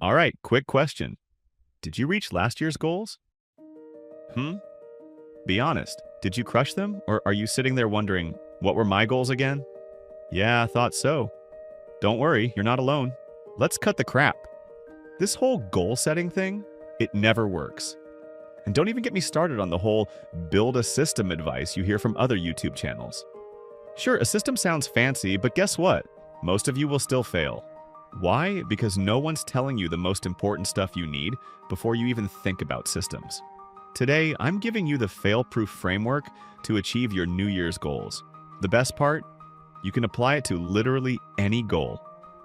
All right, quick question. Did you reach last year's goals? Hmm? Be honest. Did you crush them? Or are you sitting there wondering, what were my goals again? Yeah, I thought so. Don't worry, you're not alone. Let's cut the crap. This whole goal setting thing, it never works. And don't even get me started on the whole build a system advice you hear from other YouTube channels. Sure, a system sounds fancy, but guess what? Most of you will still fail. Why? Because no one's telling you the most important stuff you need before you even think about systems. Today, I'm giving you the fail-proof framework to achieve your New Year's goals. The best part? You can apply it to literally any goal.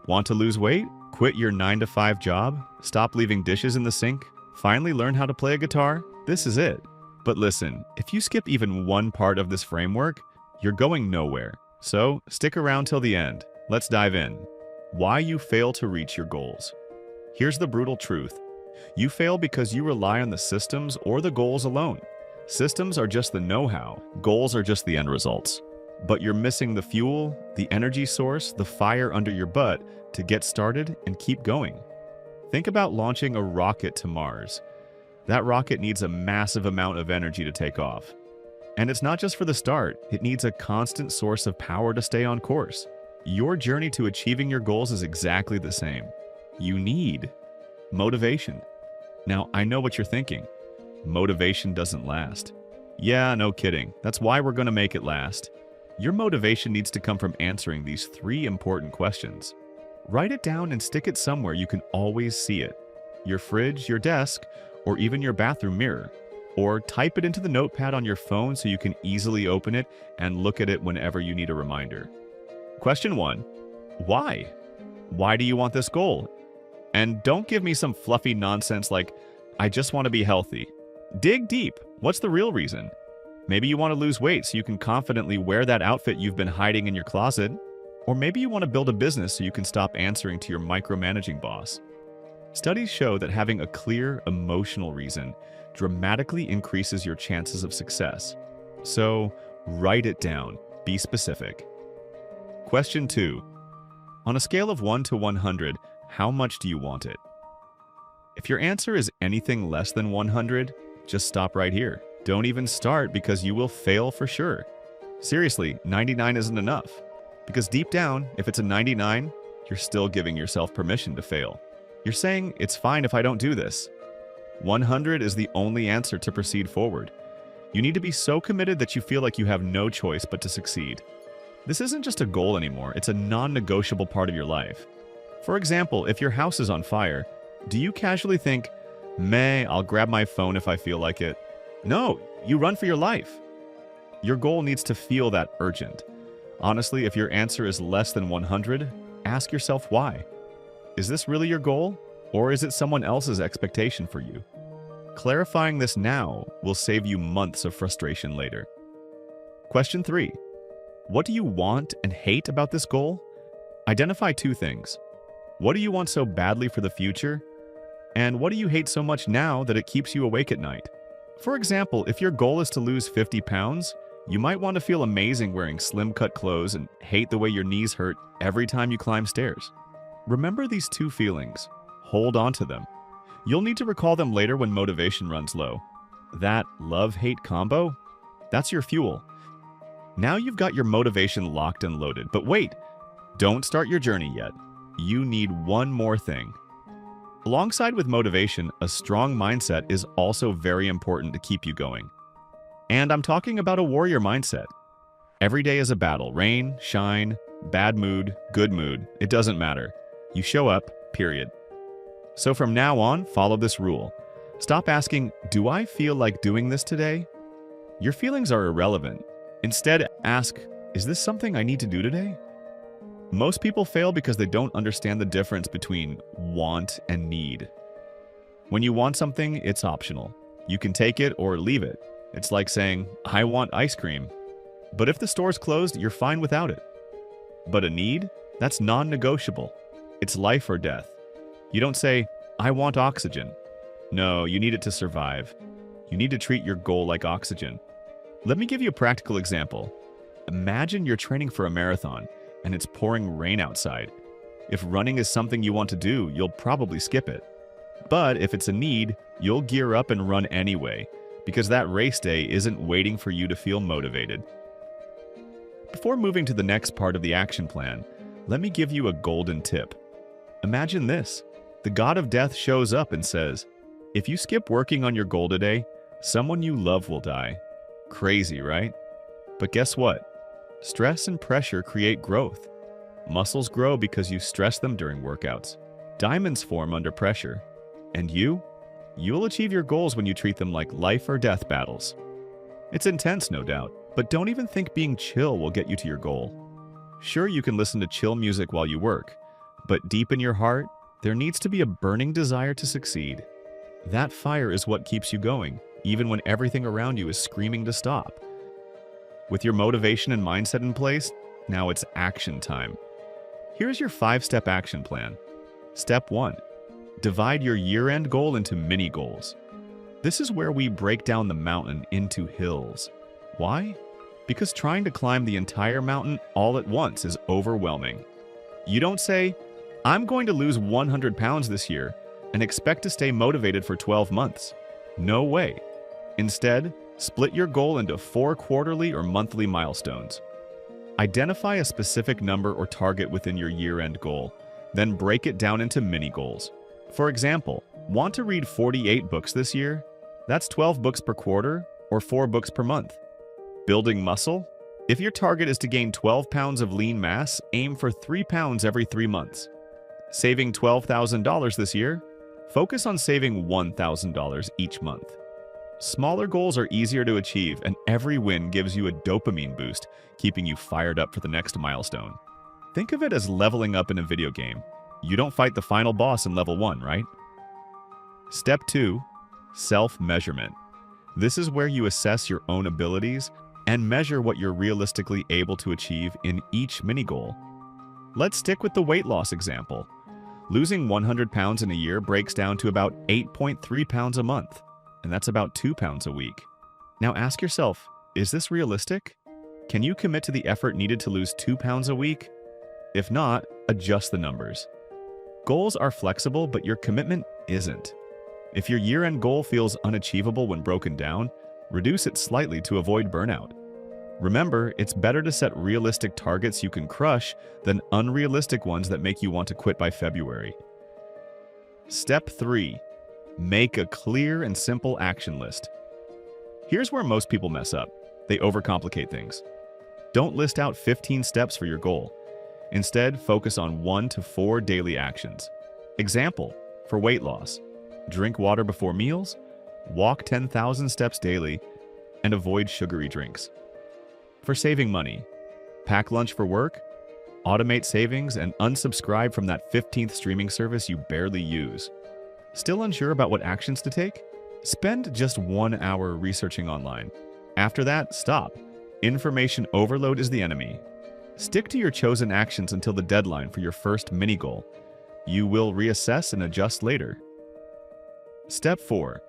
Want to lose weight? Quit your 9-to-5 job? Stop leaving dishes in the sink? Finally learn how to play a guitar? This is it. But listen, if you skip even one part of this framework, you're going nowhere. So stick around till the end. Let's dive in. Why you fail to reach your goals. Here's the brutal truth. You fail because you rely on the systems or the goals alone. Systems are just the know-how, goals are just the end results. But you're missing the fuel, the energy source, the fire under your butt to get started and keep going. Think about launching a rocket to Mars. That rocket needs a massive amount of energy to take off. And it's not just for the start, it needs a constant source of power to stay on course. Your journey to achieving your goals is exactly the same. You need motivation. Now, I know what you're thinking. Motivation doesn't last. Yeah, no kidding. That's why we're going to make it last. Your motivation needs to come from answering these 3 important questions. Write it down and stick it somewhere you can always see it. Your fridge, your desk, or even your bathroom mirror. Or type it into the notepad on your phone so you can easily open it and look at it whenever you need a reminder. Question 1. Why? Why do you want this goal? And don't give me some fluffy nonsense like, I just want to be healthy. Dig deep. What's the real reason? Maybe you want to lose weight so you can confidently wear that outfit you've been hiding in your closet. Or maybe you want to build a business so you can stop answering to your micromanaging boss. Studies show that having a clear emotional reason dramatically increases your chances of success. So, write it down. Be specific. Question 2. On a scale of 1 to 100, how much do you want it? If your answer is anything less than 100, just stop right here. Don't even start because you will fail for sure. Seriously, 99 isn't enough. Because deep down, if it's a 99, you're still giving yourself permission to fail. You're saying, it's fine if I don't do this. 100 is the only answer to proceed forward. You need to be so committed that you feel like you have no choice but to succeed. This isn't just a goal anymore, it's a non-negotiable part of your life. For example, if your house is on fire, do you casually think, meh, I'll grab my phone if I feel like it? No, you run for your life. Your goal needs to feel that urgent. Honestly, if your answer is less than 100, ask yourself why. Is this really your goal, or is it someone else's expectation for you? Clarifying this now will save you months of frustration later. Question 3. What do you want and hate about this goal? Identify 2 things. What do you want so badly for the future? And what do you hate so much now that it keeps you awake at night? For example, if your goal is to lose 50 pounds, you might want to feel amazing wearing slim-cut clothes and hate the way your knees hurt every time you climb stairs. Remember these 2 feelings. Hold on to them. You'll need to recall them later when motivation runs low. That love-hate combo? That's your fuel. Now you've got your motivation locked and loaded, but wait, don't start your journey yet. You need one more thing. Alongside with motivation, a strong mindset is also very important to keep you going. And I'm talking about a warrior mindset. Every day is a battle. Rain, shine, bad mood, good mood. It doesn't matter. You show up, period. So from now on, follow this rule. Stop asking, do I feel like doing this today? Your feelings are irrelevant. Instead, ask, is this something I need to do today? Most people fail because they don't understand the difference between want and need. When you want something, it's optional. You can take it or leave it. It's like saying, I want ice cream. But if the store's closed, you're fine without it. But a need? That's non-negotiable. It's life or death. You don't say, I want oxygen. No, you need it to survive. You need to treat your goal like oxygen. Let me give you a practical example. Imagine you're training for a marathon and it's pouring rain outside. If running is something you want to do, you'll probably skip it. But if it's a need, you'll gear up and run anyway, because that race day isn't waiting for you to feel motivated. Before moving to the next part of the action plan, let me give you a golden tip. Imagine this. The god of death shows up and says, if you skip working on your goal today, someone you love will die. Crazy, right? But guess what? Stress and pressure create growth. Muscles grow because you stress them during workouts. Diamonds form under pressure. And you'll achieve your goals when you treat them like life or death battles. It's intense, no doubt, but don't even think being chill will get you to your goal. Sure, you can listen to chill music while you work, but deep in your heart, there needs to be a burning desire to succeed. That fire is what keeps you going, even when everything around you is screaming to stop. With your motivation and mindset in place, now it's action time. Here's your 5-step action plan. Step 1. Divide your year-end goal into mini goals. This is where we break down the mountain into hills. Why? Because trying to climb the entire mountain all at once is overwhelming. You don't say, I'm going to lose 100 pounds this year and expect to stay motivated for 12 months. No way. Instead, split your goal into 4 quarterly or monthly milestones. Identify a specific number or target within your year-end goal, then break it down into mini goals. For example, want to read 48 books this year? That's 12 books per quarter or 4 books per month. Building muscle? If your target is to gain 12 pounds of lean mass, aim for 3 pounds every 3 months. Saving $12,000 this year? Focus on saving $1,000 each month. Smaller goals are easier to achieve, and every win gives you a dopamine boost, keeping you fired up for the next milestone. Think of it as leveling up in a video game. You don't fight the final boss in level 1, right? Step 2. Self-measurement. This is where you assess your own abilities and measure what you're realistically able to achieve in each mini goal. Let's stick with the weight loss example. Losing 100 pounds in a year breaks down to about 8.3 pounds a month, and that's about 2 pounds a week. Now ask yourself, is this realistic? Can you commit to the effort needed to lose 2 pounds a week? If not, adjust the numbers. Goals are flexible, but your commitment isn't. If your year-end goal feels unachievable when broken down, reduce it slightly to avoid burnout. Remember, it's better to set realistic targets you can crush than unrealistic ones that make you want to quit by February. Step 3. Make a clear and simple action list. Here's where most people mess up. They overcomplicate things. Don't list out 15 steps for your goal. Instead, focus on 1 to 4 daily actions. Example, for weight loss, drink water before meals, walk 10,000 steps daily, and avoid sugary drinks. For saving money, pack lunch for work, automate savings, and unsubscribe from that 15th streaming service you barely use. Still unsure about what actions to take? Spend just 1 hour researching online. After that, stop. Information overload is the enemy. Stick to your chosen actions until the deadline for your first mini goal. You will reassess and adjust later. Step 4.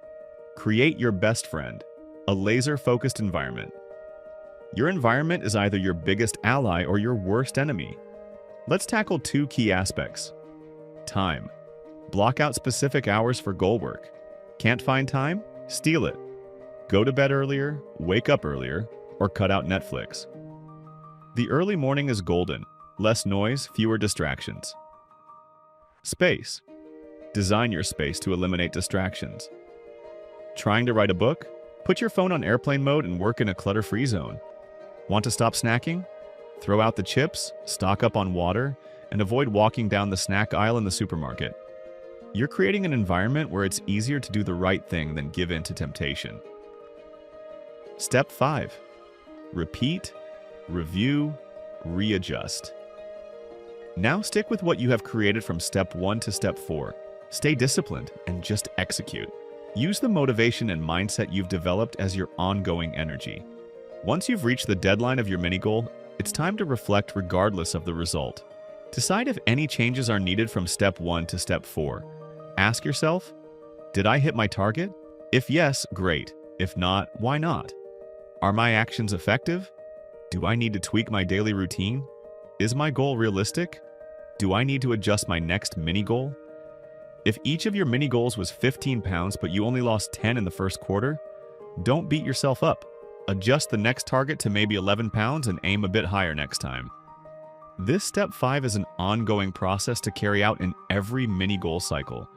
Create your best friend, a laser-focused environment. Your environment is either your biggest ally or your worst enemy. Let's tackle 2 key aspects. Time. Block out specific hours for goal work. Can't find time? Steal it. Go to bed earlier, wake up earlier, or cut out Netflix. The early morning is golden. Less noise, fewer distractions. Space. Design your space to eliminate distractions. Trying to write a book? Put your phone on airplane mode and work in a clutter-free zone. Want to stop snacking? Throw out the chips, stock up on water, and avoid walking down the snack aisle in the supermarket. You're creating an environment where it's easier to do the right thing than give in to temptation. Step 5. Repeat, review, readjust. Now stick with what you have created from step 1 to step 4. Stay disciplined and just execute. Use the motivation and mindset you've developed as your ongoing energy. Once you've reached the deadline of your mini goal, it's time to reflect regardless of the result. Decide if any changes are needed from step 1 to step 4. Ask yourself, did I hit my target? If yes, great. If not, why not? Are my actions effective? Do I need to tweak my daily routine? Is my goal realistic? Do I need to adjust my next mini goal? If each of your mini goals was 15 pounds but you only lost 10 in the first quarter, don't beat yourself up. Adjust the next target to maybe 11 pounds and aim a bit higher next time. This step 5 is an ongoing process to carry out in every mini goal cycle.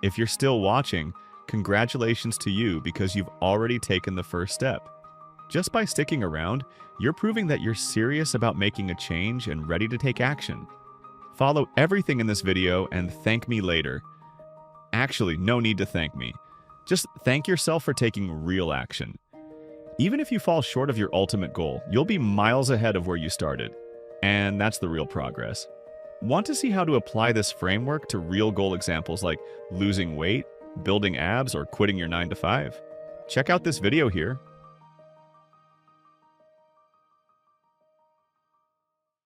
If you're still watching, congratulations to you because you've already taken the first step. Just by sticking around, you're proving that you're serious about making a change and ready to take action. Follow everything in this video and thank me later. Actually, no need to thank me. Just thank yourself for taking real action. Even if you fall short of your ultimate goal, you'll be miles ahead of where you started. And that's the real progress. Want to see how to apply this framework to real goal examples like losing weight, building abs, or quitting your 9 to 5? Check out this video here.